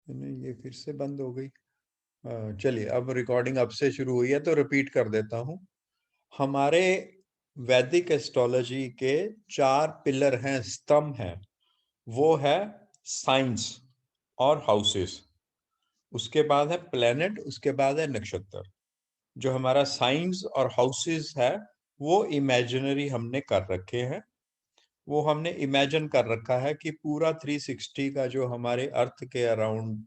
नहीं, ये फिर से बंद हो गई। चलिए, अब रिकॉर्डिंग अब से शुरू हुई है तो रिपीट कर देता हूँ। हमारे वैदिक एस्ट्रोलॉजी के 4 पिलर हैं, स्तंभ हैं। वो है साइंस और हाउसेस, उसके बाद है प्लेनेट, उसके बाद है नक्षत्र। जो हमारा साइंस और हाउसेस है वो इमेजिनरी हमने कर रखे हैं। वो हमने इमेजिन कर रखा है कि पूरा 360 का जो हमारे अर्थ के अराउंड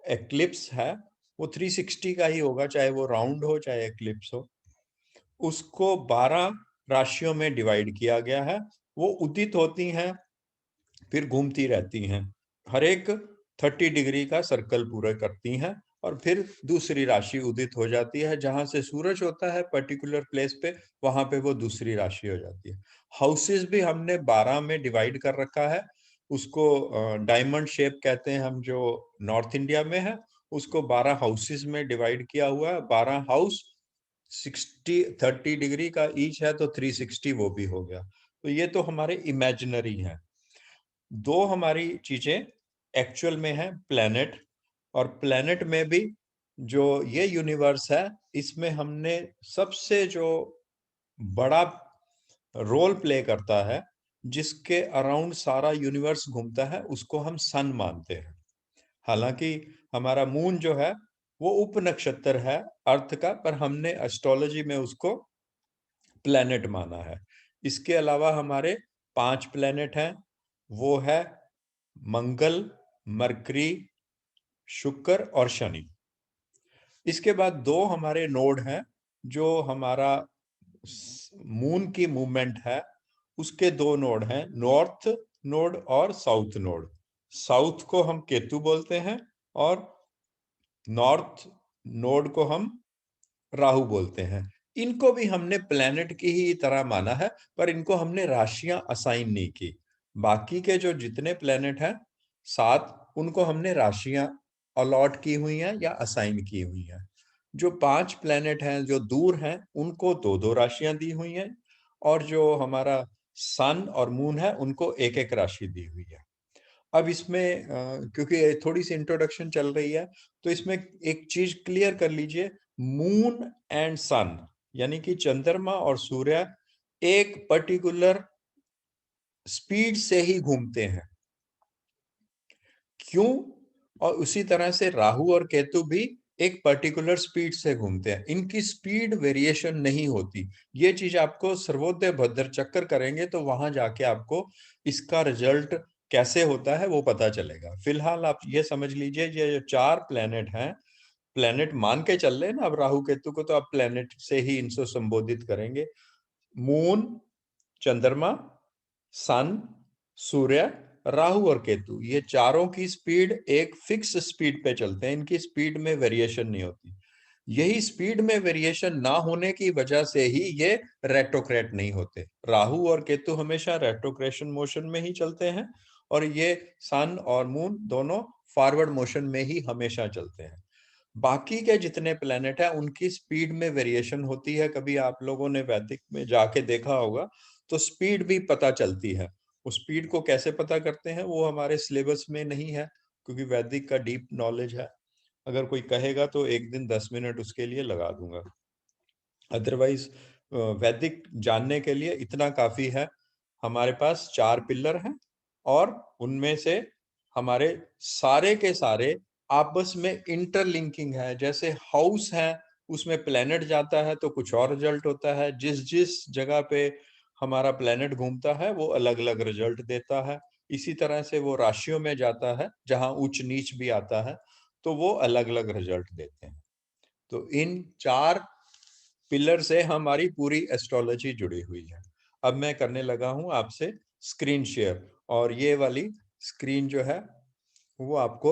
एक्लिप्स है वो 360 का ही होगा, चाहे वो राउंड हो चाहे एक्लिप्स हो। उसको 12 राशियों में डिवाइड किया गया है। वो उदित होती हैं, फिर घूमती रहती हैं, हर एक 30 डिग्री का सर्कल पूरा करती हैं, और फिर दूसरी राशि उदित हो जाती है। जहां से सूरज होता है पर्टिकुलर प्लेस पे, वहां पे वो दूसरी राशि हो जाती है। हाउसेस भी हमने 12 में डिवाइड कर रखा है। उसको डायमंड शेप कहते हैं हम, जो नॉर्थ इंडिया में है उसको 12 हाउसेस में डिवाइड किया हुआ है। 12 हाउस 30 डिग्री का ईच है, तो 360 वो भी हो गया। तो ये तो हमारे इमेजिनरी है। दो हमारी चीजें एक्चुअल में है, प्लेनेट। और प्लेनेट में भी जो ये यूनिवर्स है, इसमें हमने सबसे जो बड़ा रोल प्ले करता है, जिसके अराउंड सारा यूनिवर्स घूमता है, उसको हम सन मानते हैं। हालांकि हमारा मून जो है वो उप नक्षत्र है अर्थ का, पर हमने एस्ट्रोलॉजी में उसको प्लेनेट माना है। इसके अलावा हमारे 5 प्लेनेट हैं। वो है मंगल, मरकरी, शुक्र और शनि। इसके बाद 2 हमारे नोड हैं। जो हमारा मून की मूवमेंट है उसके 2 नोड हैं, नॉर्थ नोड और साउथ नोड। साउथ को हम केतु बोलते हैं और नॉर्थ नोड को हम राहु बोलते हैं। इनको भी हमने प्लेनेट की ही तरह माना है, पर इनको हमने राशियां असाइन नहीं की। बाकी के जो जितने प्लेनेट हैं 7, उनको हमने राशियां अलॉट की हुई हैं या असाइन की हुई हैं। जो 5 प्लेनेट हैं जो दूर हैं उनको 2-2 राशियां दी हुई हैं, और जो हमारा सन और मून है उनको एक एक राशि दी हुई है। अब इसमें क्योंकि थोड़ी सी इंट्रोडक्शन चल रही है, तो इसमें एक चीज क्लियर कर लीजिए। मून एंड सन, यानी कि चंद्रमा और सूर्य, एक पर्टिकुलर स्पीड से ही घूमते हैं। क्यों? और उसी तरह से राहु और केतु भी एक पर्टिकुलर स्पीड से घूमते हैं, इनकी स्पीड वेरिएशन नहीं होती। ये चीज आपको सर्वोदय भद्र चक्कर करेंगे तो वहां जाके आपको इसका रिजल्ट कैसे होता है वो पता चलेगा। फिलहाल आप ये समझ लीजिए, ये जो 4 प्लेनेट हैं, प्लेनेट मान के चल रहे हैं ना, अब राहु केतु को तो आप प्लेनेट से ही इनको संबोधित करेंगे। मून, चंद्रमा, सन, सूर्य, राहु और केतु, ये चारों की स्पीड एक फिक्स स्पीड पे चलते हैं, इनकी स्पीड में वेरिएशन नहीं होती। यही स्पीड में वेरिएशन ना होने की वजह से ही ये रेट्रोग्रेड नहीं होते। राहु और केतु हमेशा रेट्रोग्रेशन मोशन में ही चलते हैं, और ये सन और मून दोनों फॉरवर्ड मोशन में ही हमेशा चलते हैं। बाकी के जितने प्लेनेट हैं उनकी स्पीड में वेरिएशन होती है। कभी आप लोगों ने वैदिक में जाके देखा होगा तो स्पीड भी पता चलती है। उस स्पीड को कैसे पता करते हैं वो हमारे सिलेबस में नहीं है, क्योंकि वैदिक का डीप नॉलेज है। अगर कोई कहेगा तो एक दिन 10 मिनट उसके लिए लगा दूंगा। अदरवाइज वैदिक जानने के लिए इतना काफी है। हमारे पास 4 पिलर हैं, और उनमें से हमारे सारे के सारे आपस में इंटरलिंकिंग है। जैसे हाउस है, उसमें प्लेनेट जाता है तो कुछ और रिजल्ट होता है। जिस जिस जगह पे हमारा प्लेनेट घूमता है वो अलग अलग रिजल्ट देता है। इसी तरह से वो राशियों में जाता है जहां उच्च नीच भी आता है, तो वो अलग अलग रिजल्ट देते हैं। तो इन 4 पिलर से हमारी पूरी एस्ट्रोलॉजी जुड़ी हुई है। अब मैं करने लगा हूं आपसे स्क्रीन शेयर, और ये वाली स्क्रीन जो है वो आपको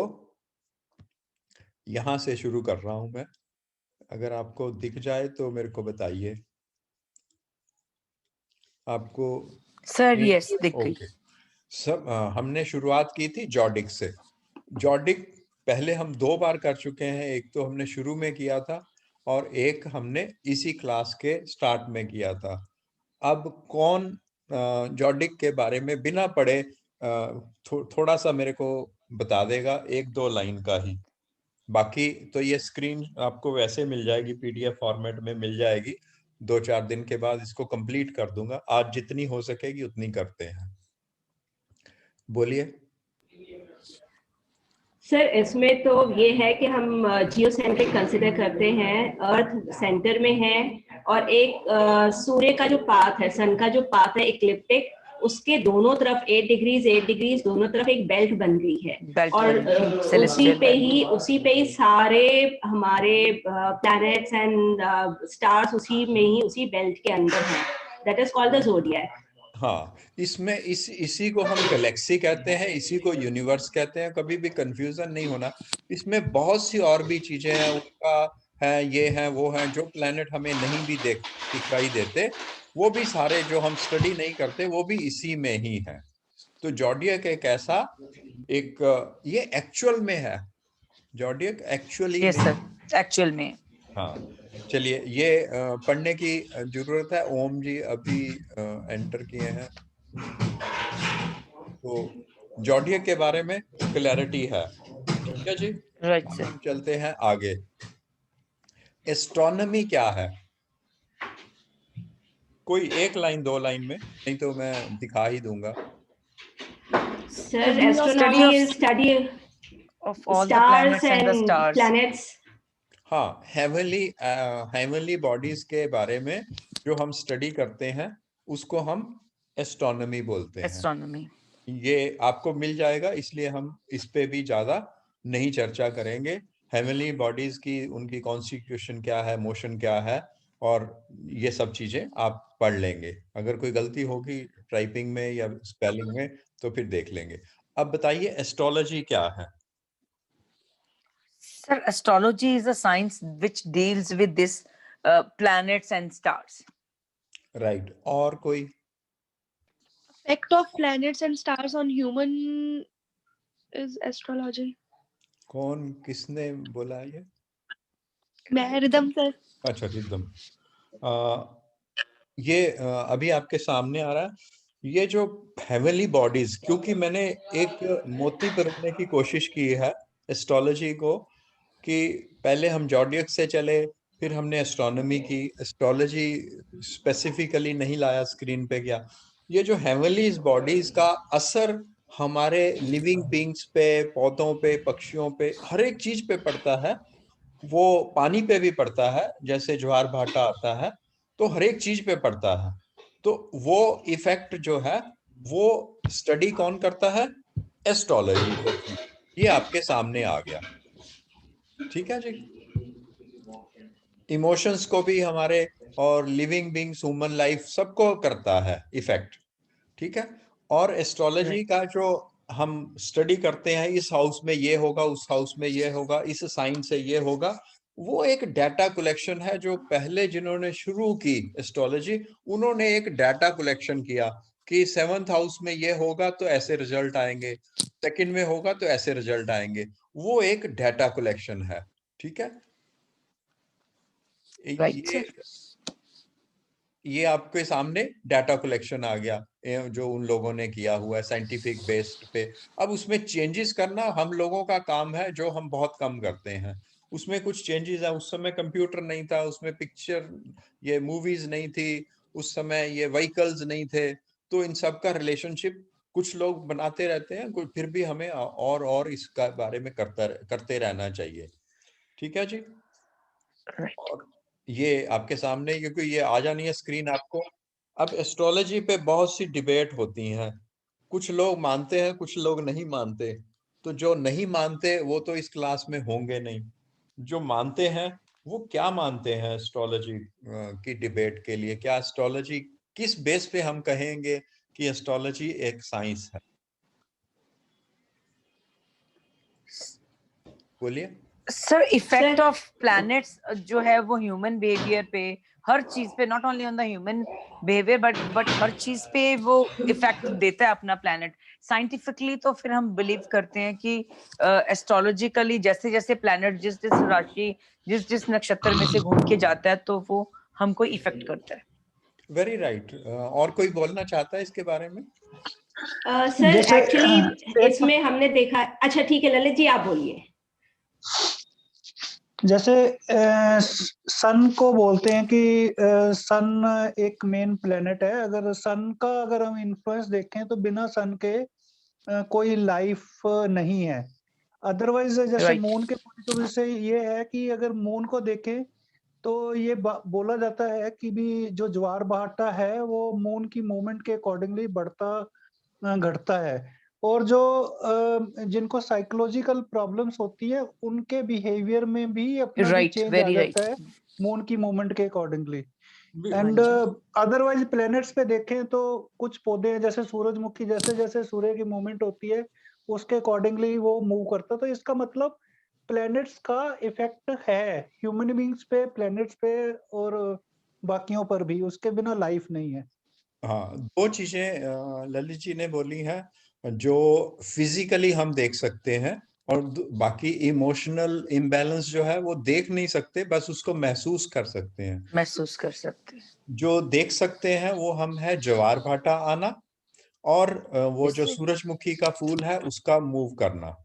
यहां से शुरू कर रहा हूं मैं। अगर आपको दिख जाए तो मेरे को बताइए। आपको सर ये यस दिख गई। ओके। सब हमने शुरुआत की थी जॉडिक से। जॉडिक पहले हम 2 बार कर चुके हैं, एक तो हमने शुरू में किया था और एक हमने इसी क्लास के स्टार्ट में किया था। अब कौन जॉडिक के बारे में बिना पढ़े थोड़ा सा मेरे को बता देगा, 1-2 लाइन का ही। बाकी तो ये स्क्रीन आपको वैसे मिल जाएगी, पीडीएफ फॉर्मेट में मिल जाएगी। 2-4 दिन के बाद इसको कंप्लीट कर दूंगा। आज जितनी हो सकेगी उतनी करते हैं। बोलिए सर, इसमें तो ये है कि हम जियो सेंट्रिक कंसिडर करते हैं, अर्थ सेंटर में है, और एक सूर्य का जो पाथ है, सन का जो पाथ है इक्लिप्टिक, उसके दोनों तरफ 8 डिग्रीज दोनों तरफ एक बेल्ट बन गई है, और उसी पे ही सारे हमारे प्लैनेट्स एंड स्टार्स उसी में ही, उसी बेल्ट के अंदर हैं। That is called the zodiac. हाँ, इसमें इसी को हम गैलेक्सी कहते हैं, इसी को यूनिवर्स कहते हैं। कभी भी कंफ्यूजन नहीं होना। इसमें बहुत सी और भी चीजें हैं, उनका है, ये है, वो है, जो प्लेनेट हमें नहीं भी दिखाई देते, वो भी सारे जो हम स्टडी नहीं करते, वो भी इसी में ही है। तो जॉडियक एक ऐसा एक, ये एक्चुअल में है, जॉडियक एक्चुअली एक्चुअल में। हाँ, चलिए, ये पढ़ने की जरूरत है। ओम जी अभी एंटर किए हैं, तो जॉडियक के बारे में क्लैरिटी है। ठीक है जी, राइट सर। हम चलते हैं आगे। एस्ट्रोनॉमी क्या है? कोई 1 लाइन 2 लाइन में, नहीं तो मैं दिखा ही दूंगा। Sir, astronomy is study of all the planets and the stars. Planets. हाँ, हेवनली बॉडीज के बारे में जो हम स्टडी करते हैं, उसको हम एस्ट्रोनॉमी बोलते हैं। एस्ट्रोनॉमी ये आपको मिल जाएगा, इसलिए हम इस पे भी ज्यादा नहीं चर्चा करेंगे। हेवनली बॉडीज की, उनकी कॉन्स्टिट्यूशन क्या है, मोशन क्या है, और ये सब चीजें आप पढ़ लेंगे। अगर कोई गलती होगी टाइपिंग में या स्पेलिंग में तो फिर देख लेंगे। अब बताइए एस्ट्रोलॉजी क्या है? Sir, astrology is a science which deals with this planets and stars. Right. और कोई? Effect of planets and stars on human is astrology. कौन, किसने बोला ये? मैं, रिदम सर। अच्छा, रिदम। ये अभी आपके सामने आ रहा है। ये जो हेवनली बॉडीज, क्योंकि मैंने एक मोती परखने की कोशिश की है एस्ट्रोलॉजी को, कि पहले हम जॉडियक से चले, फिर हमने एस्ट्रोनॉमी की, एस्ट्रोलॉजी स्पेसिफिकली नहीं लाया स्क्रीन पे। क्या ये जो हेवनली बॉडीज का असर हमारे लिविंग बींग्स पे, पौधों पे, पक्षियों पे, हर एक चीज पे पड़ता है। वो पानी पे भी पड़ता है, जैसे ज्वार भाटा आता है, तो हर एक चीज पे पड़ता है। तो वो इफेक्ट जो है, वो स्टडी कौन करता है? एस्ट्रोलॉजी। ये आपके सामने आ गया। ठीक है जी। इमोशंस को भी हमारे, और लिविंग बींग्स, ह्यूमन लाइफ, सबको करता है इफेक्ट। ठीक है। और एस्ट्रोलॉजी का जो हम स्टडी करते हैं, इस हाउस में ये होगा, उस हाउस में ये होगा, इस साइन से ये होगा, वो एक डाटा कलेक्शन है। जो पहले जिन्होंने शुरू की एस्ट्रोलॉजी, उन्होंने एक डाटा कलेक्शन किया कि 7th हाउस में ये होगा तो ऐसे रिजल्ट आएंगे, सेकंड में होगा तो ऐसे रिजल्ट आएंगे। वो एक डाटा कलेक्शन है। ठीक है। ये आपके सामने डाटा कलेक्शन आ गया, जो उन लोगों ने किया हुआ है साइंटिफिक बेस्ड पे। अब उसमें चेंजेस करना हम लोगों का काम है, जो हम बहुत कम करते हैं। उसमें कुछ चेंजेस है। उस समय कंप्यूटर नहीं था, उसमें पिक्चर, ये मूवीज नहीं थी, उस समय ये व्हीकल्स नहीं थे, तो इन सब का रिलेशनशिप कुछ लोग बनाते रहते हैं। फिर भी हमें और इसका बारे में करते रहना चाहिए। ठीक है जी। और ये आपके सामने, क्योंकि ये आ जानी है स्क्रीन आपको। अब एस्ट्रोलॉजी पे बहुत सी डिबेट होती हैं। कुछ लोग मानते हैं, कुछ लोग नहीं मानते। तो जो नहीं मानते वो तो इस क्लास में होंगे नहीं। जो मानते हैं वो क्या मानते हैं एस्ट्रोलॉजी की डिबेट के लिए? क्या एस्ट्रोलॉजी, किस बेस पे हम कहेंगे कि एस्ट्रोलॉजी एक साइंस है? बोलिए सर। इफेक्ट ऑफ प्लैनेट्स जो है वो ह्यूमन बिहेवियर पे, हर चीज पे, not only on the human behaviour but हर चीज पे वो इफेक्ट देता है अपना प्लैनेट। साइंटिफिकली तो फिर हम बिलीव करते हैं कि एस्ट्रोलॉजिकली जैसे जैसे प्लैनेट जिस जिस राशि, जिस जिस नक्षत्र में से घूम के जाता है, तो वो हमको इफेक्ट करता है। Very right. और कोई बोलना चाहता है इसके बारे में? सर जैसे एक्चुअली इसमें हमने देखा, अच्छा ठीक है ललित जी आप बोलिए। जैसे सन को बोलते हैं कि सन एक मेन प्लेनेट है। अगर सन का अगर हम इन्फ्लुएंस देखें तो बिना सन के कोई लाइफ नहीं है। अदरवाइज जैसे Right. मून के पॉइंट ऑफ व्यू से ये है कि अगर मून को देखें तो ये बोला जाता है कि भी जो ज्वार भाटा है वो मून की मूवमेंट के अकॉर्डिंगली बढ़ता घटता है। और जो जिनको साइकोलॉजिकल प्रॉब्लम्स होती है उनके बिहेवियर में भी अपना भी Right, चेंज आ very right. जाता है मून की मूवमेंट के अकॉर्डिंगली। हाँ एंड जी। अदरवाइज प्लैनेट्स पे देखें तो कुछ पौधे हैं जैसे सूरजमुखी, जैसे जैसे सूर्य की मूवमेंट होती है उसके अकॉर्डिंगली वो मूव करता है। तो इसका मतलब प्लैनेट्स का इफेक्ट है ह्यूमन बींग्स पे, प्लैनेट्स पे और बाकियों पर भी। उसके बिना लाइफ नहीं है। हाँ, दो चीजें ललित जी ने बोली हैं जो फिजिकली हम देख सकते हैं, और बाकी इमोशनल इम्बैलेंस जो है वो देख नहीं सकते, बस उसको महसूस कर सकते हैं। महसूस कर सकते हैं। जो देख सकते हैं वो हम है ज्वार भाटा आना, और वो जो इससे सूरजमुखी का फूल है उसका मूव करना।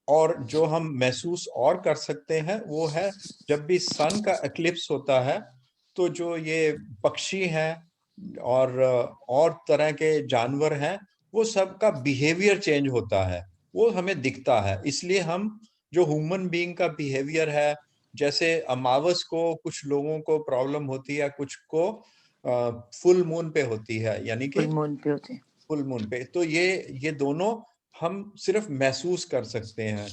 और जो हम महसूस और कर सकते हैं वो है जब भी सन का एक्लिप्स होता है तो जो ये पक्षी हैं और तरह के जानवर हैं वो सबका बिहेवियर चेंज होता है, वो हमें दिखता है। इसलिए हम जो ह्यूमन बीइंग का बिहेवियर है, जैसे अमावस को कुछ लोगों को प्रॉब्लम होती है, कुछ को फुल मून पे होती है, यानी कि फुल मून पे होते हैं। फुल मून पे, तो ये दोनों हम सिर्फ महसूस कर सकते हैं।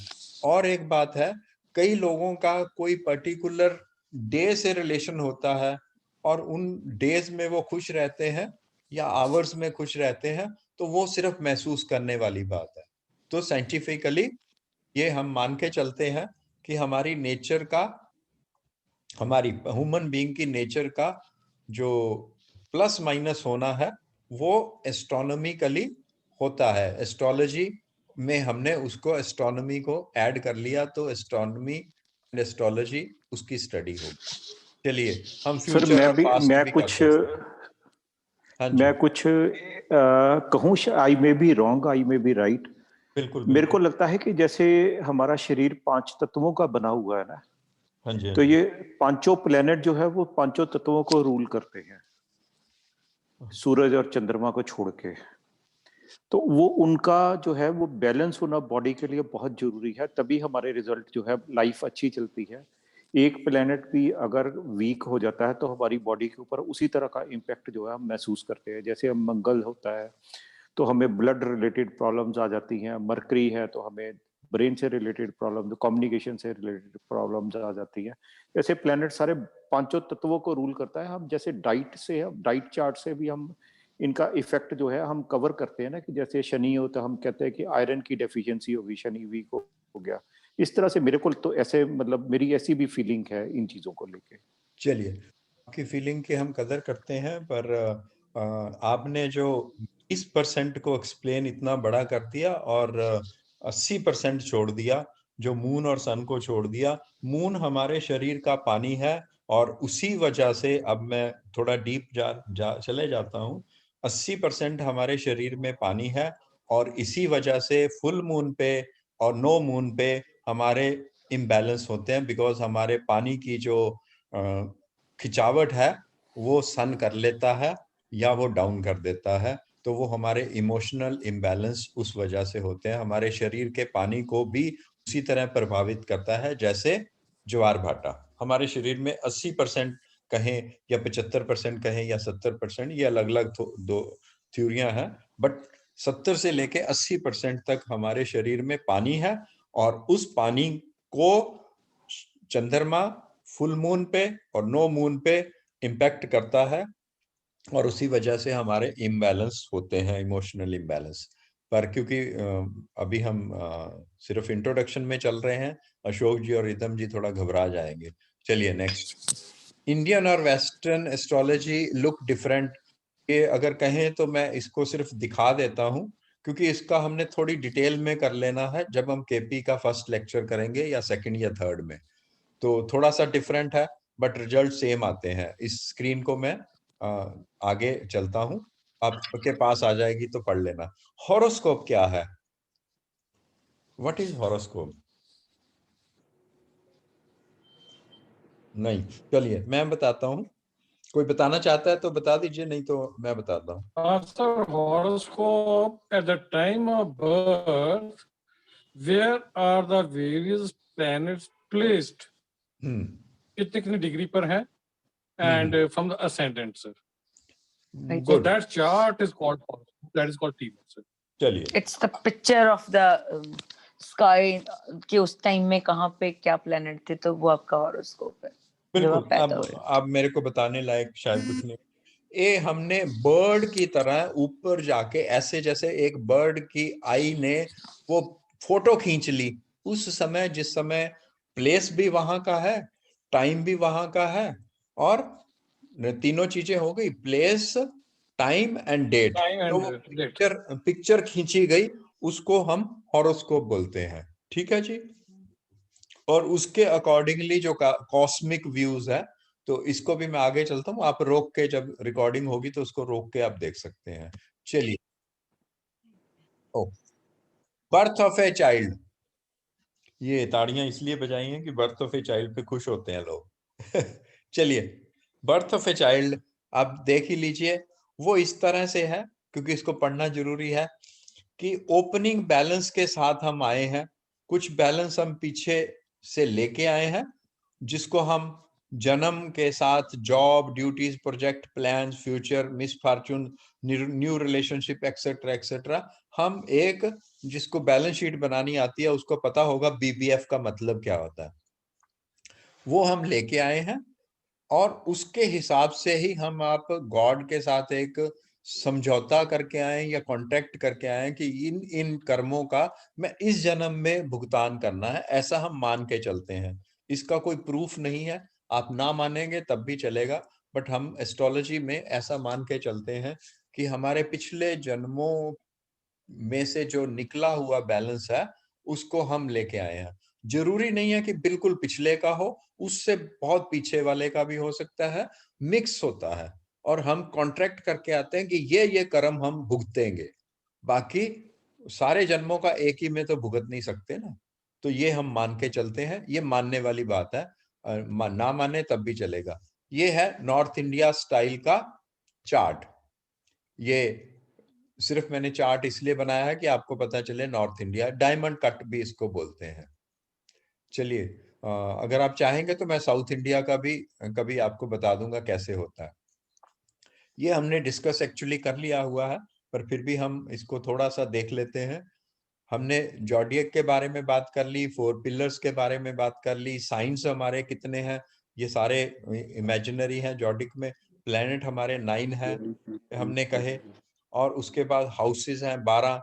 और एक बात है, कई लोगों का कोई पर्टिकुलर डे से रिलेशन होता है और उन डेज में वो खुश रहते हैं या आवर्स में खुश रहते हैं, तो वो सिर्फ महसूस करने वाली बात है। तो साइंटिफिकली ये हम मान के चलते हैं कि हमारी नेचर का, हमारी ह्यूमन बीइंग की नेचर का जो प्लस माइनस होना है वो एस्ट्रोनॉमिकली होता है। एस्ट्रोलॉजी में हमने उसको, एस्ट्रोनॉमी को ऐड कर लिया, तो एस्ट्रोनॉमी एंड एस्ट्रोलॉजी उसकी स्टडी होगी। चलिए हम सर फ्यूचर और पास्ट भी कर सकते हैं। हाँ जी, मैं कुछ कहूँ, I may be wrong, I may be right. बिल्कुल मेरे को बिल्कुल। लगता है कि जैसे हमारा शरीर 5 तत्वों का बना हुआ है ना, हाँ जी, हाँ तो जी। ये पांचों प्लेनेट जो है वो पांचों तत्वों को रूल करते हैं, सूरज और चंद्रमा को छोड़ के। तो वो उनका जो है वो बैलेंस होना बॉडी के लिए बहुत जरूरी है, तभी हमारे रिजल्ट जो है लाइफ अच्छी चलती है। एक प्लेनेट भी अगर वीक हो जाता है तो हमारी बॉडी के ऊपर उसी तरह का इम्पैक्ट जो है हम महसूस करते हैं। जैसे हम मंगल होता है तो हमें ब्लड रिलेटेड प्रॉब्लम्स आ जाती हैं, मरकरी है तो हमें ब्रेन से रिलेटेड प्रॉब्लम, कम्युनिकेशन से रिलेटेड प्रॉब्लम्स आ जाती हैं। ऐसे प्लेनेट सारे पांचों तत्वों को रूल करता है। हम जैसे डाइट चार्ट से भी हम इनका इफेक्ट जो है हम कवर करते हैं ना, कि जैसे शनि हो तो हम कहते हैं कि आयरन की डेफिशिएंसी होगी, शनि वीक हो गया। इस तरह से मेरे को तो ऐसे, मतलब मेरी ऐसी भी फीलिंग है इन चीजों को लेके। चलिए, आपकी फीलिंग की हम कदर करते हैं, पर आपने जो 20% को एक्सप्लेन इतना बड़ा कर दिया और 80% छोड़ दिया, जो मून और सन को छोड़ दिया। मून हमारे शरीर का पानी है, और उसी वजह से अब मैं थोड़ा डीप चले जाता हूँ। 80% हमारे शरीर में पानी है, और इसी वजह से फुल मून पे और नो मून पे हमारे इम्बैलेंस होते हैं, बिकॉज हमारे पानी की जो खिंचावट है वो सन कर लेता है या वो डाउन कर देता है। तो वो हमारे इमोशनल इम्बैलेंस उस वजह से होते हैं। हमारे शरीर के पानी को भी उसी तरह प्रभावित करता है जैसे ज्वार भाटा। हमारे शरीर में 80% कहें या 75% कहें या 70%, ये अलग अलग दो थ्योरियां हैं, बट 70 से लेके 80% तक हमारे शरीर में पानी है, और उस पानी को चंद्रमा फुल मून पे और नो मून पे इम्पैक्ट करता है, और उसी वजह से हमारे इम्बैलेंस होते हैं, इमोशनल इम्बैलेंस। पर क्योंकि अभी हम सिर्फ इंट्रोडक्शन में चल रहे हैं, अशोक जी और रिदम जी थोड़ा घबरा जाएंगे। चलिए नेक्स्ट। इंडियन और वेस्टर्न एस्ट्रोलॉजी लुक डिफरेंट। ये अगर कहें तो मैं इसको सिर्फ दिखा देता हूँ, क्योंकि इसका हमने थोड़ी डिटेल में कर लेना है जब हम केपी का फर्स्ट लेक्चर करेंगे, या सेकंड या थर्ड में। तो थोड़ा सा डिफरेंट है, बट रिजल्ट सेम आते हैं। इस स्क्रीन को मैं आगे चलता हूं। आपके पास आ जाएगी तो पढ़ लेना। हॉरोस्कोप क्या है? What is horoscope? नहीं, चलिए मैं बताता हूँ। कोई बताना चाहता है तो बता दीजिए, नहीं तो मैं बताता हूँ। Sir, horoscope at the time of birth, where are the various planets placed? कितनी डिग्री पर है? And from the ascendant, sir. So good, that chart is called horoscope. That is called TV, sir. चलिए। It's the picture of the sky कि उस time में कहाँ पे क्या प्लेनेट थे, तो वो आपका हॉरोस्कोप है जब आप बिल्कुल। पैदा हुए। अब मेरे को बताने लायक शायद कुछ नहीं। ये हमने बर्ड की तरह ऊपर जाके ऐसे, जैसे एक बर्ड की आई ने वो फोटो खींच ली उस समय, जिस समय प्लेस भी वहां का है, टाइम भी वहां का है, और तीनों चीजें हो गई, place, time and date. Time तो and वो date. पिक्चर खींची गई, उसको हम हॉरोस्कोप बोलते हैं। ठीक है जी। और उसके अकॉर्डिंगली जो कॉस्मिक व्यूज है, तो इसको भी मैं आगे चलता हूँ, आप रोक के, जब रिकॉर्डिंग होगी तो उसको रोक के आप देख सकते हैं। चलिए। ओ, बर्थ ऑफ ए चाइल्ड। ये ताड़ियां इसलिए बजाई हैं कि बर्थ ऑफ ए चाइल्ड पे खुश होते हैं लोग। चलिए, बर्थ ऑफ ए चाइल्ड आप देख ही लीजिए। वो इस तरह से है, क्योंकि इसको पढ़ना जरूरी है, कि ओपनिंग बैलेंस के साथ हम आए हैं, कुछ बैलेंस हम पीछे से लेके आए हैं, जिसको हम जन्म के साथ job, duties, project, plan, future, misfortune, new relationship, etcetera etcetera, हम एक, जिसको बैलेंस शीट बनानी आती है उसको पता होगा बीबीएफ का मतलब क्या होता है, वो हम लेके आए हैं। और उसके हिसाब से ही हम आप गॉड के साथ एक समझौता करके आए या कॉन्ट्रैक्ट करके आए कि इन इन कर्मों का मैं इस जन्म में भुगतान करना है, ऐसा हम मान के चलते हैं। इसका कोई प्रूफ नहीं है, आप ना मानेंगे तब भी चलेगा, बट हम एस्ट्रोलॉजी में ऐसा मान के चलते हैं कि हमारे पिछले जन्मों में से जो निकला हुआ बैलेंस है उसको हम लेके आए हैं। जरूरी नहीं है कि बिल्कुल पिछले का हो, उससे बहुत पीछे वाले का भी हो सकता है, मिक्स होता है। और हम कॉन्ट्रैक्ट करके आते हैं कि ये कर्म हम भुगतेंगे, बाकी सारे जन्मों का एक ही में तो भुगत नहीं सकते ना। तो ये हम मान के चलते हैं, ये मानने वाली बात है। ना माने तब भी चलेगा। ये है नॉर्थ इंडिया स्टाइल का चार्ट। ये सिर्फ मैंने चार्ट इसलिए बनाया है कि आपको पता चले नॉर्थ इंडिया, डायमंड कट भी इसको बोलते हैं। चलिए, अगर आप चाहेंगे तो मैं साउथ इंडिया का भी कभी आपको बता दूंगा कैसे होता है। ये हमने डिस्कस एक्चुअली कर लिया हुआ है, पर फिर भी हम इसको थोड़ा सा देख लेते हैं। हमने जॉडियक के बारे में बात कर ली, 4 पिलर्स के बारे में बात कर ली, साइंस हमारे कितने हैं, ये सारे इमेजिनरी हैं जॉडिक में। प्लेनेट हमारे 9 हैं हमने कहे, और उसके बाद हाउसेस हैं 12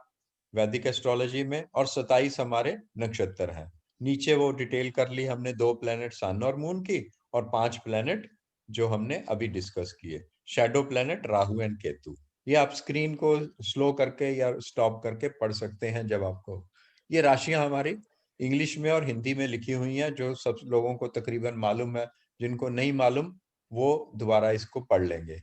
वैदिक एस्ट्रोलॉजी में, और 27 हमारे नक्षत्र हैं। नीचे वो डिटेल कर ली हमने, 2 प्लेनेट सन और मून की, और 5 प्लेनेट जो हमने अभी डिस्कस किए, shadow planet Rahu and Ketu. ये आप स्क्रीन को स्लो करके या स्टॉप करके पढ़ सकते हैं जब आपको। ये राशियां हमारी इंग्लिश में और हिंदी में लिखी हुई हैं, जो सब लोगों को तकरीबन मालूम है। जिनको नहीं मालूम वो दोबारा इसको पढ़ लेंगे।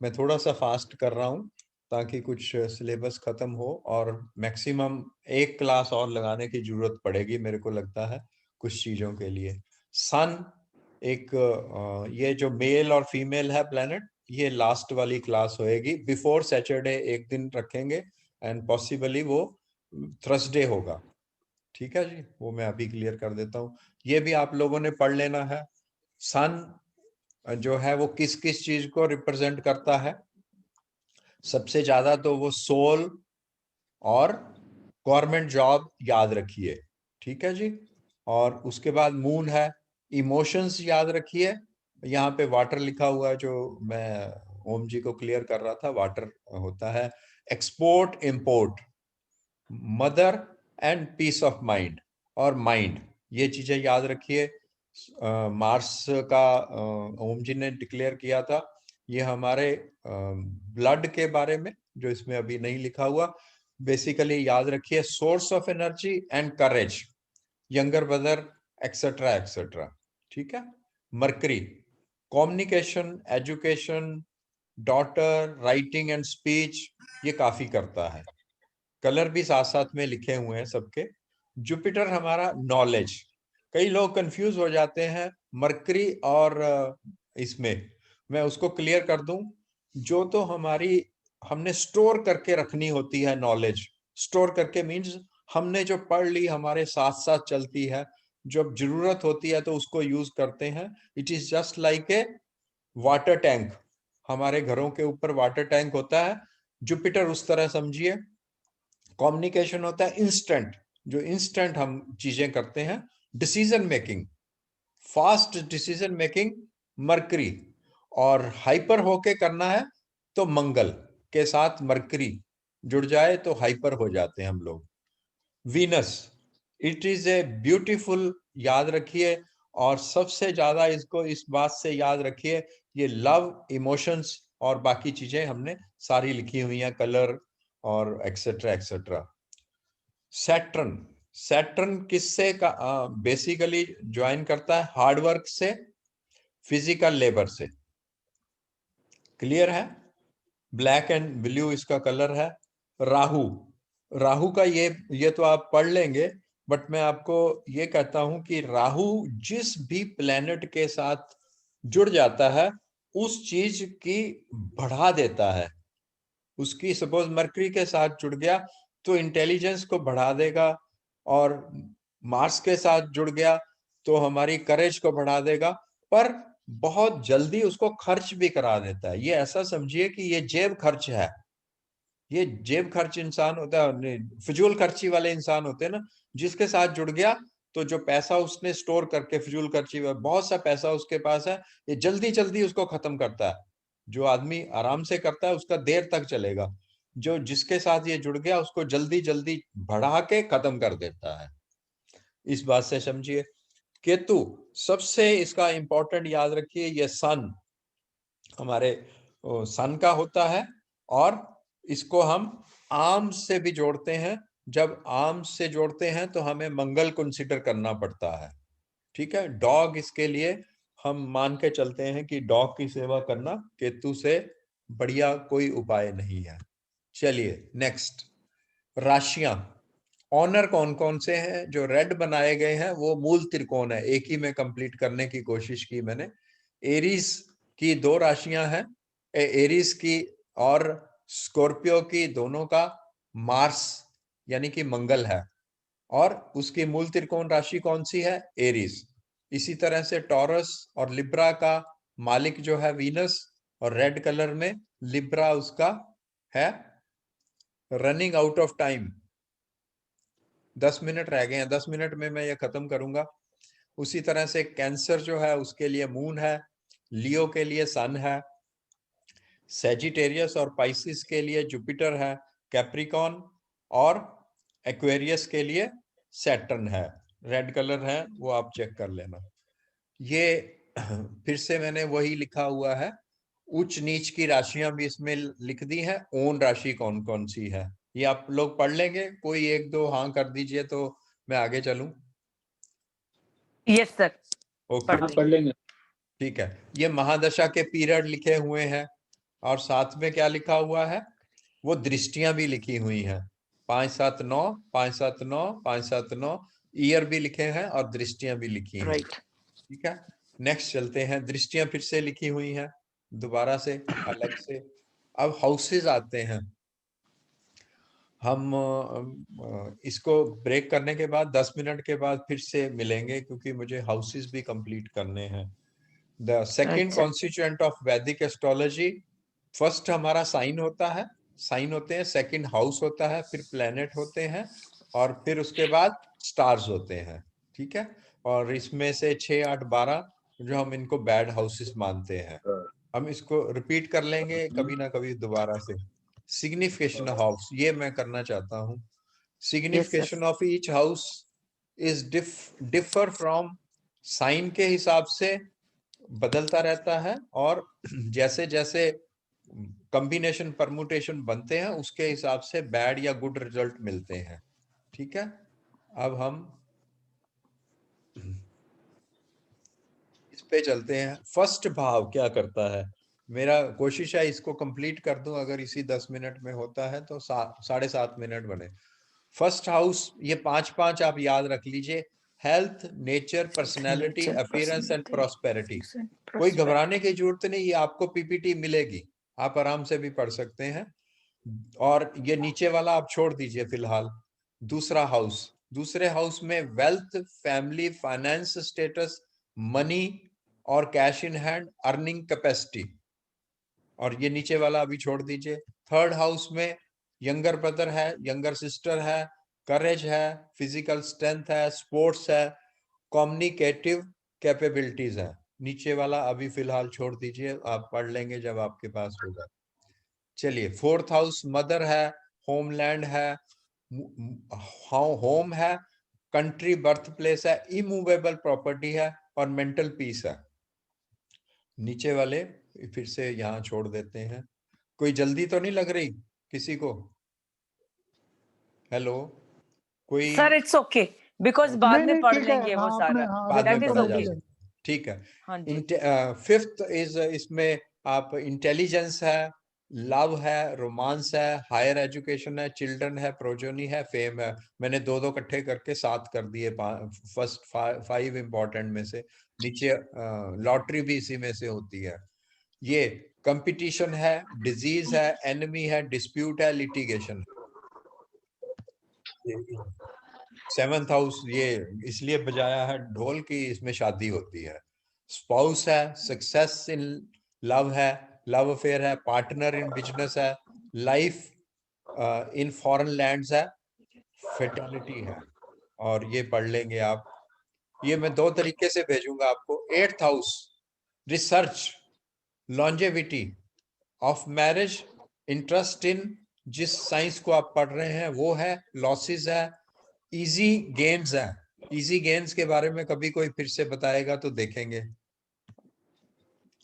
मैं थोड़ा सा फास्ट कर रहा हूँ ताकि कुछ सिलेबस खत्म हो, और मैक्सिमम एक क्लास और लगाने की जरूरत पड़ेगी मेरे को लगता है कुछ चीजों के लिए। सन एक, ये जो मेल और फीमेल है प्लेनेट, ये लास्ट वाली क्लास होएगी, बिफोर सैटरडे एक दिन रखेंगे, एंड पॉसिबली वो थर्सडे होगा। ठीक है जी, वो मैं अभी क्लियर कर देता हूँ। ये भी आप लोगों ने पढ़ लेना है। सन जो है वो किस किस चीज को रिप्रेजेंट करता है? सबसे ज्यादा तो वो सोल और गवर्नमेंट जॉब याद रखिए। ठीक है जी। और उसके बाद मून है, इमोशंस याद रखिए। यहाँ पे वाटर लिखा हुआ है, जो मैं ओम जी को क्लियर कर रहा था, वाटर होता है। Export import, mother and peace of mind, और माइंड, ये चीजें याद रखिए। मार्स का ओम जी ने डिक्लेयर किया था, ये हमारे ब्लड के बारे में, जो इसमें अभी नहीं लिखा हुआ। बेसिकली याद रखिए, source of energy and courage, younger brother, etcetera etcetera. ठीक है। Mercury, communication, education, daughter, writing and speech, ये काफी करता है। कलर भी साथ साथ में लिखे हुए हैं सबके। जुपिटर हमारा नॉलेज। कई लोग कंफ्यूज हो जाते हैं मरकरी और इसमें, मैं उसको क्लियर कर दूं। जो तो हमारी हमने स्टोर करके रखनी होती है नॉलेज, स्टोर करके मीन्स हमने जो पढ़ ली हमारे साथ साथ चलती है, जब जरूरत होती है तो उसको यूज करते हैं। It is just like a water tank. हमारे घरों के ऊपर वाटर टैंक होता है, जुपिटर उस तरह समझिए। कम्युनिकेशन होता है इंस्टेंट, जो इंस्टेंट हम चीजें करते हैं। Decision making, fast decision making mercury, और हाइपर होके करना है तो मंगल के साथ मरकरी जुड़ जाए तो हाइपर हो जाते हैं हम लोग। Venus, it is a beautiful, याद रखिए। और सबसे ज्यादा इसको इस बात से याद रखिए, ये लव, इमोशंस और बाकी चीजें हमने सारी लिखी हुई हैं, कलर और एक्सेट्रा एक्सेट्रा। सैटर्न, सैटर्न किससे का बेसिकली ज्वाइन करता है? हार्डवर्क से, फिजिकल लेबर से। क्लियर है? ब्लैक एंड ब्लू इसका कलर है। राहु, राहु का ये तो आप पढ़ लेंगे, बट मैं आपको ये कहता हूं कि राहु जिस भी प्लेनेट के साथ जुड़ जाता है उस चीज की बढ़ा देता है। उसकी सपोज मरकरी के साथ जुड़ गया तो इंटेलिजेंस को बढ़ा देगा, और मार्स के साथ जुड़ गया तो हमारी करेज को बढ़ा देगा, पर बहुत जल्दी उसको खर्च भी करा देता है। ये ऐसा समझिए कि ये जेब खर्च है। ये जेब खर्च इंसान होता है, फिजूल खर्ची वाले इंसान होते हैं ना, जिसके साथ जुड़ गया तो जो पैसा उसने स्टोर करके फिजूल खर्ची, बहुत सा पैसा उसके पास है, ये जल्दी जल्दी उसको खत्म करता है। जो आदमी आराम से करता है उसका देर तक चलेगा, जो जिसके साथ ये जुड़ गया उसको जल्दी जल्दी बढ़ा के खत्म कर देता है। इस बात से समझिए। केतु, सबसे इसका इंपॉर्टेंट याद रखिए, ये सन हमारे सन का होता है, और इसको हम आर्म से भी जोड़ते हैं। जब आर्म से जोड़ते हैं तो हमें मंगल कंसीडर करना पड़ता है। ठीक है, डॉग, इसके लिए हम मान के चलते हैं कि डॉग की सेवा करना केतु से बढ़िया कोई उपाय नहीं है। चलिए नेक्स्ट, राशियां। ऑनर कौन कौन से हैं? जो रेड बनाए गए हैं वो मूल त्रिकोण है, एक ही में कंप्लीट करने की कोशिश की मैंने। एरीज की 2 राशियां हैं, एरीज की और स्कॉर्पियो की, दोनों का मार्स यानी कि मंगल है, और उसकी मूल त्रिकोण राशि कौन सी है? एरीज। इसी तरह से टॉरस और लिब्रा का मालिक जो है वीनस, और रेड कलर में लिब्रा उसका है। Running out of time, 10 minute रह गए हैं, 10 मिनट में मैं ये खत्म करूंगा। उसी तरह से कैंसर जो है उसके लिए मून है, लियो के लिए सन है, सेजिटेरियस और पाइसिस के लिए जुपिटर है, कैप्रिकॉन और एक्वेरियस के लिए सैटर्न है। रेड कलर है वो आप चेक कर लेना। ये फिर से मैंने वही लिखा हुआ है, उच्च नीच की राशियां भी इसमें लिख दी हैं, ओन राशि कौन कौन सी है ये आप लोग पढ़ लेंगे। कोई 1-2 हाँ कर दीजिए तो मैं आगे चलूं। यस सर, ओके, पढ़ लेंगे। ठीक है। ये महादशा के पीरियड लिखे हुए हैं, और साथ में क्या लिखा हुआ है? वो दृष्टियां भी लिखी हुई हैं, 5-7-9, 5-7-9, 5-7-9 ईयर भी लिखे हैं और दृष्टियां भी लिखी हैं। राइट। ठीक है, नेक्स्ट चलते हैं। दृष्टियां फिर से लिखी हुई हैं दोबारा से अलग से। अब हाउसेस आते हैं। हम इसको ब्रेक करने के बाद 10 मिनट के बाद फिर से मिलेंगे, क्योंकि मुझे हाउसेस भी कंप्लीट करने हैं। द सेकेंड कॉन्स्टिट्यूएंट ऑफ वैदिक एस्ट्रोलॉजी, फर्स्ट हमारा साइन होता है, साइन होते हैं, सेकंड हाउस होता है, फिर प्लेनेट होते हैं, और फिर उसके बाद स्टार्स होते हैं। ठीक है, और इसमें से 6, 8, 12 जो हम इनको बैड हाउसेस मानते हैं। हम इसको रिपीट कर लेंगे कभी ना कभी दोबारा से। सिग्निफिकेशन ऑफ हाउस, ये मैं करना चाहता हूँ। Signification of each house is differ from, sign के हिसाब से बदलता रहता है, और जैसे जैसे कॉम्बिनेशन परमुटेशन बनते हैं उसके हिसाब से बैड या गुड रिजल्ट मिलते हैं। ठीक है, अब हम इस पे चलते हैं। फर्स्ट भाव क्या करता है? मेरा कोशिश है इसको कंप्लीट कर दूं, अगर इसी 10 मिनट में होता है तो 7.5 मिनट बने। फर्स्ट हाउस, ये 5 आप याद रख लीजिए। Health, nature, personality, appearance and prosperity. कोई घबराने की जरूरत नहीं, ये आपको पीपीटी मिलेगी, आप आराम से भी पढ़ सकते हैं। और ये नीचे वाला आप छोड़ दीजिए फिलहाल। दूसरा हाउस, दूसरे हाउस में wealth, family, finance status, money और cash in hand, earning capacity, और ये नीचे वाला अभी छोड़ दीजिए। थर्ड हाउस में यंगर ब्रदर है, यंगर सिस्टर है, करेज है, फिजिकल स्ट्रेंथ है, स्पोर्ट्स है, कम्युनिकेटिव कैपेबिलिटीज है। नीचे वाला अभी फिलहाल छोड़ दीजिए, आप पढ़ लेंगे जब आपके पास होगा। चलिए, फोर्थ हाउस मदर है, होमलैंड है, होम है, कंट्री बर्थ प्लेस है, इमूवेबल प्रॉपर्टी है और मेंटल पीस है। नीचे वाले फिर से यहाँ छोड़ देते हैं। कोई जल्दी तो नहीं लग रही किसी को? हेलो, कोई? सर इट्स ओके, बिकॉज बाद में पढ़ लेंगे वो सारा, बाद में दैट इज पढ़ा ओके। जाएगा, ठीक है। हाँ जी। फिफ्थ इज, इसमें आप इंटेलिजेंस है, लव है, रोमांस है, हायर एजुकेशन है, चिल्ड्रन है, प्रोजोनी है, फेम है। मैंने दो इकट्ठे करके 7 कर दिए, फर्स्ट 5 इंपॉर्टेंट में से। नीचे लॉटरी भी इसी में से होती है। ये कंपटीशन है, डिजीज है, एनिमी है, डिस्प्यूट है, लिटिगेशन। 7th हाउस ये इसलिए बजाया है ढोल की, इसमें शादी होती है। स्पाउस है, सक्सेस इन लव है, लव अफेयर है, पार्टनर इन बिजनेस है, लाइफ इन फॉरेन लैंड्स है, फेटर्निटी है। और ये पढ़ लेंगे आप। ये मैं 2 तरीके से भेजूंगा आपको। 8th house, research, longevity of marriage, interest in जिस साइंस को आप पढ़ रहे हैं वो है, लॉसेस है, इजी गेन्स है। इजी गेन्स के बारे में कभी कोई फिर से बताएगा तो देखेंगे।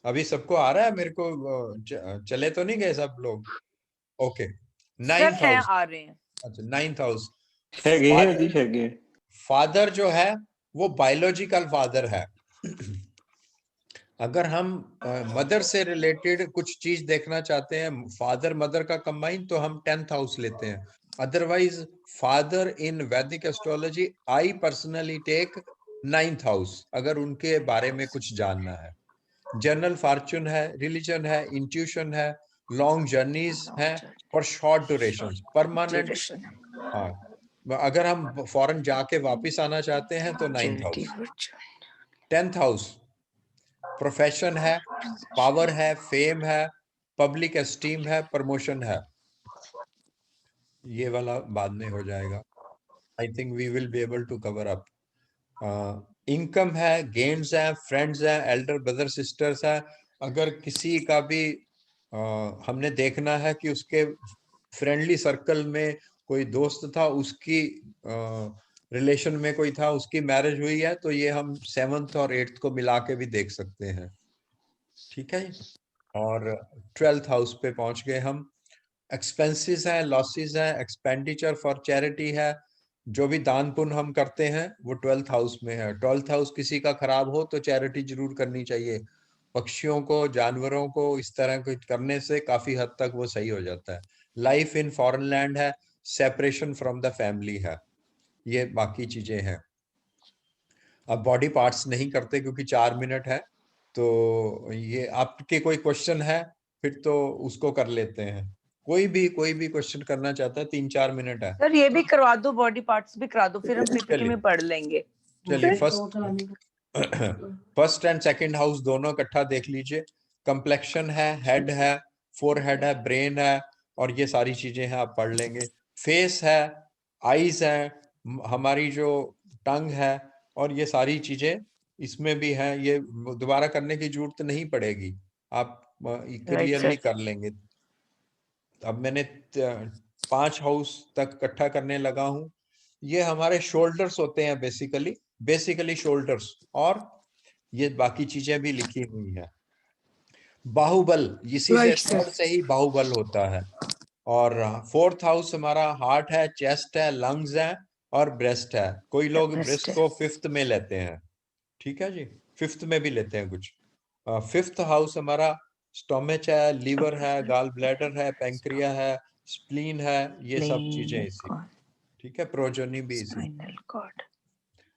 अभी सबको आ रहा है? मेरे को चले तो नहीं गए सब लोग? ओके। 9th हाउस, आ रहे हैं। अच्छा 9th हाउस, है फादर जो है वो बायोलॉजिकल फादर है। अगर हम मदर से रिलेटेड कुछ चीज देखना चाहते हैं, फादर मदर का कंबाइन, तो हम 10th हाउस लेते हैं। Otherwise father in Vedic astrology, I personally take 9th house, अगर उनके बारे में कुछ जानना है। जनरल फॉर्चून है, रिलीजन है, इंट्यूशन है, लॉन्ग जर्नीज है और शॉर्ट ड्यूरेशन, परमानेंट। हाँ, अगर हम फॉरेन जाके वापस आना चाहते हैं तो 9th house. 10th house, profession है, पावर है, फेम है, पब्लिक एस्टीम है, प्रमोशन है। ये वाला बाद में हो जाएगा। I think we will be able to cover up. Income है, गेन्स है, फ्रेंड्स है, एल्डर ब्रदर सिस्टर्स है। अगर किसी का भी हमने देखना है कि उसके फ्रेंडली सर्कल में कोई दोस्त था, उसकी रिलेशन में कोई था, उसकी मैरिज हुई है, तो ये हम 7th और 8th को मिला के भी देख सकते हैं। ठीक है। और 12th हाउस पे पहुंच गए हम। एक्सपेंसेस है, लॉसेस है, एक्सपेंडिचर फॉर चैरिटी है, जो भी दान पुण्य हम करते हैं वो 12th हाउस में है। 12th हाउस किसी का खराब हो तो चैरिटी जरूर करनी चाहिए। पक्षियों को, जानवरों को इस तरह कुछ करने से काफी हद तक वो सही हो जाता है। लाइफ इन फॉरेन लैंड है, सेपरेशन फ्रॉम द फैमिली है। ये बाकी चीजें हैं। अब बॉडी पार्ट्स नहीं करते क्योंकि 4 मिनट है, तो ये आपके कोई क्वेश्चन है फिर तो उसको कर लेते हैं। कोई भी क्वेश्चन करना चाहता है, 3-4 मिनट है। सर ये भी करवा दो, बॉडी पार्ट्स भी करा दो, फिर हम पीपीटी में पढ़ लेंगे। चलिए, फर्स्ट एंड सेकंड हाउस दोनों इकट्ठा देख लीजिए। कंप्लेक्शन है, हेड है, फोरहेड है, ब्रेन है, और ये सारी चीजें हैं, आप पढ़ लेंगे। फेस है, आईज है, हमारी जो टंग है, और ये सारी चीजें इसमें भी हैं। ये दोबारा करने की जरूरत नहीं पड़ेगी, आप क्लियरली कर लेंगे। अब मैंने 5 हाउस तक इकट्ठा करने लगा हूं। ये हमारे शोल्डर्स होते हैं, बेसिकली शोल्डर्स, और ये बाकी चीजें भी लिखी हुई हैं। बाहुबल, इसी से थर्ड से ही बाहुबल होता है। और 4th हाउस हमारा हार्ट है, चेस्ट है, लंग्स है और ब्रेस्ट है। कोई लोग ब्रेस्ट को 5th में लेते हैं, ठीक है जी, 5th में भी लेते हैं कुछ। 5th हाउस हमारा स्टोमच है, लीवर है, गाल ब्लैडर है, पैंक्रिया है, स्प्लीन है, ये सब चीजें इसी, ठीक है, प्रोजनी भी इसी। Spinal cord.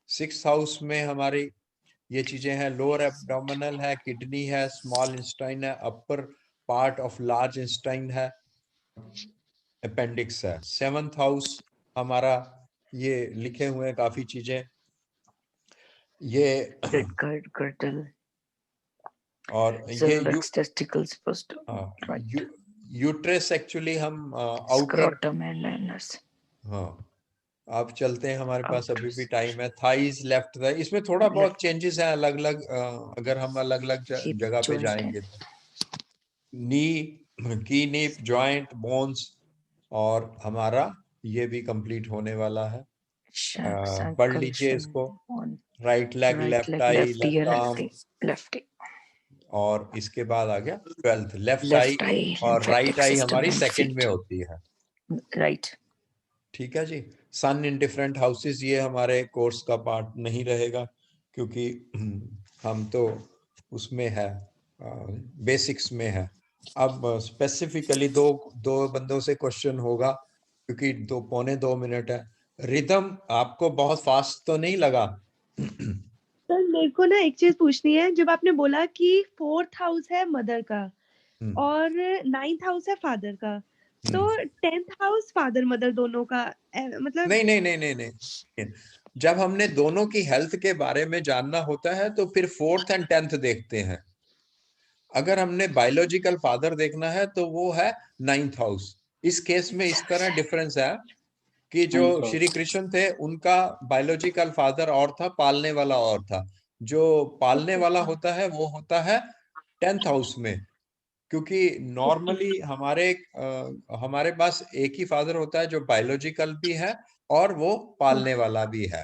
6th हाउस में हमारी ये चीजें हैं, लोअर एब्डोमिनल है, किडनी है, स्मॉल इंस्टाइन है, upper part of large Einstein है, अपेंडिक्स है। 7th हाउस हमारा ये लिखे हुए हैं काफी चीजें, ये girdle और ये cervix testicles यूट्रस एक्चुअली हम आउटर, scrotum and anus। हाँ अब चलते हैं, हमारे पास अभी भी टाइम है। थाइज, लेफ्ट थाई, इसमें थोड़ा बहुत चेंजेस हैं अलग अलग, अगर हम अलग अलग जगह पे जाएंगे तो नी, कीनी जॉइंट, बोन्स, और हमारा ये भी कंप्लीट होने वाला है। पढ़ लीजिए इसको, राइट लेग, लेफ्ट आई, लेफ्ट आर्म, लेफ्ट, और इसके बाद आ गया 12th लेफ्ट आई, और राइट आई हमारी सेकंड में होती है, राइट। ठीक है जी। सन इन डिफरेंट हाउसेस ये हमारे कोर्स का पार्ट नहीं रहेगा, क्योंकि हम तो उसमें है, बेसिक्स में है। अब स्पेसिफिकली दो बंदों से क्वेश्चन होगा, क्योंकि 2 मिनट है। रिदम, आपको बहुत फास्ट तो नहीं लगा? सर मेरे को ना एक चीज पूछनी है, जब आपने बोला कि 4th हाउस है मदर का और 9th हाउस है फादर का, तो 10th हाउस फादर मदर दोनों का मतलब नहीं, जब हमने दोनों की हेल्थ के बारे में जानना होता है तो फिर 4th एंड 10th देखते हैं। अगर हमने बायोलॉजिकल फादर देखना है तो वो है 9th हाउस। इस केस में इस तरह डिफरेंस है कि जो श्री कृष्ण थे उनका बायोलॉजिकल फादर और था, पालने वाला और था। जो पालने वाला होता है वो होता है 10th हाउस में, क्योंकि नॉर्मली हमारे पास एक ही फादर होता है जो बायोलॉजिकल भी है और वो पालने वाला भी है,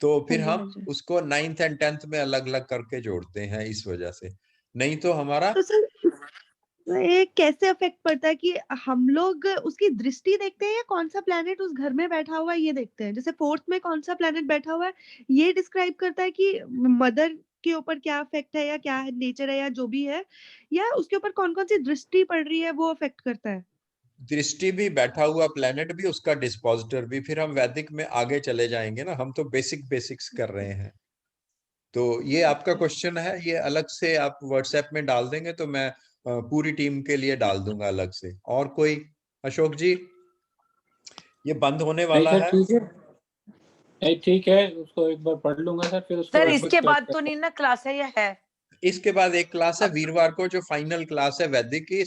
तो फिर हम उसको 9th एंड 10th में अलग अलग करके जोड़ते हैं इस वजह से। नहीं तो हमारा तो सर ये कैसे अफेक्ट पड़ता है कि हम लोग उसकी दृष्टि देखते हैं या कौन सा प्लेनेट उस घर में बैठा हुआ है ये देखते हैं? जैसे 4th में कौन सा प्लेनेट बैठा हुआ है ये डिस्क्राइब करता है कि मदर के ऊपर क्या इफेक्ट है या क्या नेचर है या जो भी है, या उसके ऊपर कौन कौन सी दृष्टि पड़ रही है वो अफेक्ट करता है? दृष्टि भी, बैठा हुआ प्लेनेट भी, उसका डिस्पोजिटर भी। फिर हम वैदिक में आगे चले जाएंगे ना, हम तो बेसिक्स कर रहे हैं। तो ये आपका क्वेश्चन है, ये अलग से आप व्हाट्सएप में डाल देंगे तो मैं पूरी टीम के लिए डाल दूंगा अलग से। और कोई? अशोक जी, ये बंद होने वाला है। ठीक है, उसको एक बार पढ़ लूंगा सर, फिर उसको सर इसके बाद तो नहीं ना क्लास है या है? इसके बाद एक क्लास है वीरवार को, जो फाइनल क्लास है वैदिक की।